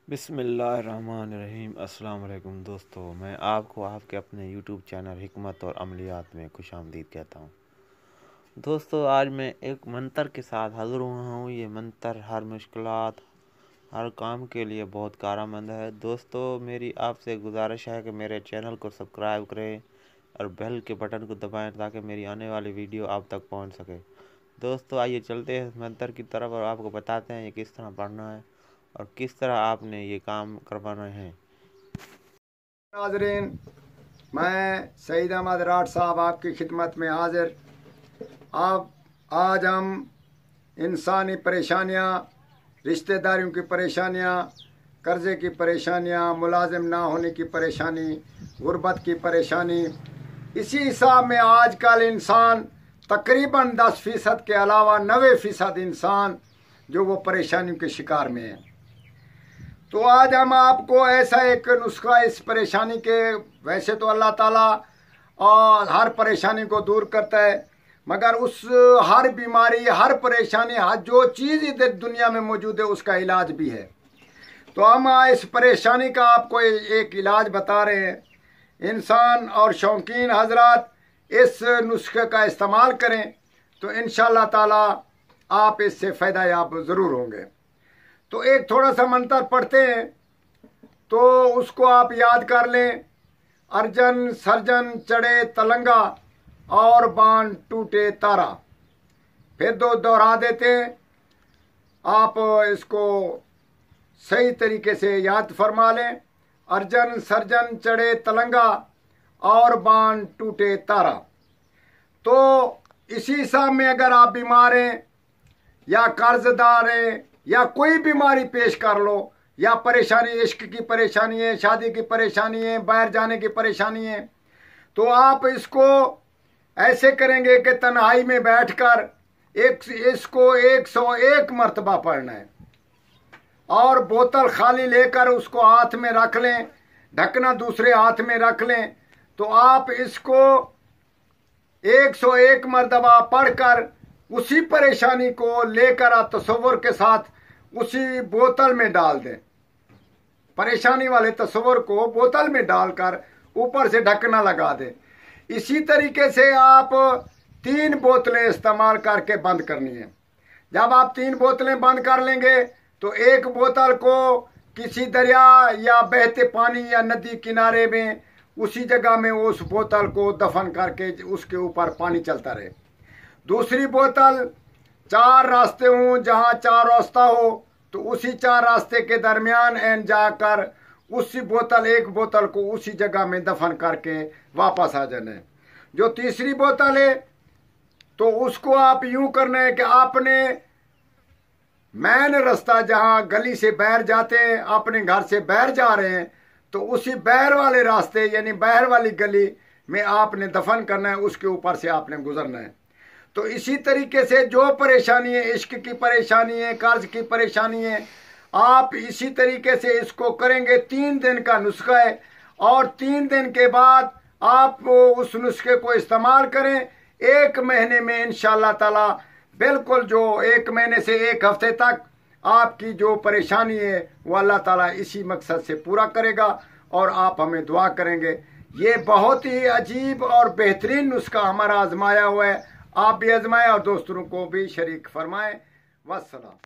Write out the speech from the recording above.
बिस्मिल्लाहिर्रहमानिर्रहीम। अस्सलाम वालेकुम दोस्तों, मैं आपको आपके अपने यूट्यूब चैनल हिकमत और अमलियात में खुशामदीद कहता हूँ। दोस्तों, आज मैं एक मंतर के साथ हाज़िर हुआ हूँ। ये मंतर हर मुश्किलात, हर काम के लिए बहुत कारआमद है। दोस्तों, मेरी आपसे गुजारिश है कि मेरे चैनल को सब्सक्राइब करें और बेल के बटन को दबाएं ताकि मेरी आने वाली वीडियो आप तक पहुँच सके। दोस्तों, आइए चलते हैं मंतर की तरफ और आपको बताते हैं ये किस तरह पढ़ना है और किस तरह आपने ये काम करवाना है। नाज़रीन, मैं सईद अहमद राठ साहब आपकी खिदमत में हाजिर। आज हम इंसानी परेशानियां, रिश्तेदारियों की परेशानियां, कर्ज़े की परेशानियां, मुलाजिम ना होने की परेशानी, गुर्बत की परेशानी, इसी हिसाब में आजकल इंसान तकरीबन 10% के अलावा 90% इंसान जो वो परेशानियों के शिकार में है। तो आज हम आपको ऐसा एक नुस्खा इस परेशानी के, वैसे तो अल्लाह ताला और हर परेशानी को दूर करता है, मगर उस हर बीमारी, हर परेशानी, हर जो चीज़ इधर दुनिया में मौजूद है उसका इलाज भी है। तो हम इस परेशानी का आपको एक इलाज बता रहे हैं। इंसान और शौकीन हजरात इस नुस्खे का इस्तेमाल करें तो इंशाअल्लाह ताला आप इससे फ़ायदा याब ज़रूर होंगे। तो एक थोड़ा सा मंत्र पढ़ते हैं, तो उसको आप याद कर लें। अर्जन सर्जन चढ़े तलंगा और बाण टूटे तारा। फिर दो दोहरा देते हैं। आप इसको सही तरीके से याद फरमा लें। अर्जन सर्जन चढ़े तलंगा और बाण टूटे तारा। तो इसी हिसाब में अगर आप बीमार हैं या कर्जदार हैं या कोई बीमारी पेश कर लो, या परेशानी, इश्क की परेशानी है, शादी की परेशानी है, बाहर जाने की परेशानी है, तो आप इसको ऐसे करेंगे कि तन्हाई में बैठकर इसको 101 मरतबा पढ़ना है और बोतल खाली लेकर उसको हाथ में रख लें, ढकना दूसरे हाथ में रख लें। तो आप इसको 101 मरतबा पढ़कर उसी परेशानी को लेकर आप तसव्वुर के साथ उसी बोतल में डाल दें। परेशानी वाले तस्वर को बोतल में डालकर ऊपर से ढकना लगा दें। इसी तरीके से आप 3 बोतलें इस्तेमाल करके बंद करनी है। जब आप 3 बोतलें बंद कर लेंगे तो एक बोतल को किसी दरिया या बहते पानी या नदी किनारे में उसी जगह में उस बोतल को दफन करके उसके ऊपर पानी चलता रहे। दूसरी बोतल 4 रास्ते हों, जहाँ 4 रास्ता हो तो उसी 4 रास्ते के दरमियान एन जाकर उसी बोतल, एक बोतल को उसी जगह में दफन करके वापस आ जाना है। जो तीसरी बोतल है तो उसको आप यूं करना है कि आपने मैन रास्ता, जहाँ गली से बाहर जाते हैं, अपने घर से बाहर जा रहे हैं, तो उसी बाहर वाले रास्ते यानी बाहर वाली गली में आपने दफन करना है, उसके ऊपर से आपने गुजरना है। तो इसी तरीके से जो परेशानी है, इश्क की परेशानी है, कर्ज की परेशानी है, आप इसी तरीके से इसको करेंगे। 3 दिन का नुस्खा है और 3 दिन के बाद आप उस नुस्खे को इस्तेमाल करें। 1 महीने में इंशाअल्लाह ताला बिल्कुल, जो 1 महीने से 1 हफ्ते तक आपकी जो परेशानी है वो अल्लाह ताला इसी मकसद से पूरा करेगा और आप हमें दुआ करेंगे। ये बहुत ही अजीब और बेहतरीन नुस्खा हमारा आजमाया हुआ है। आप भी आजमाएं और दोस्तों को भी शरीक फरमाएं। वस्सलाम।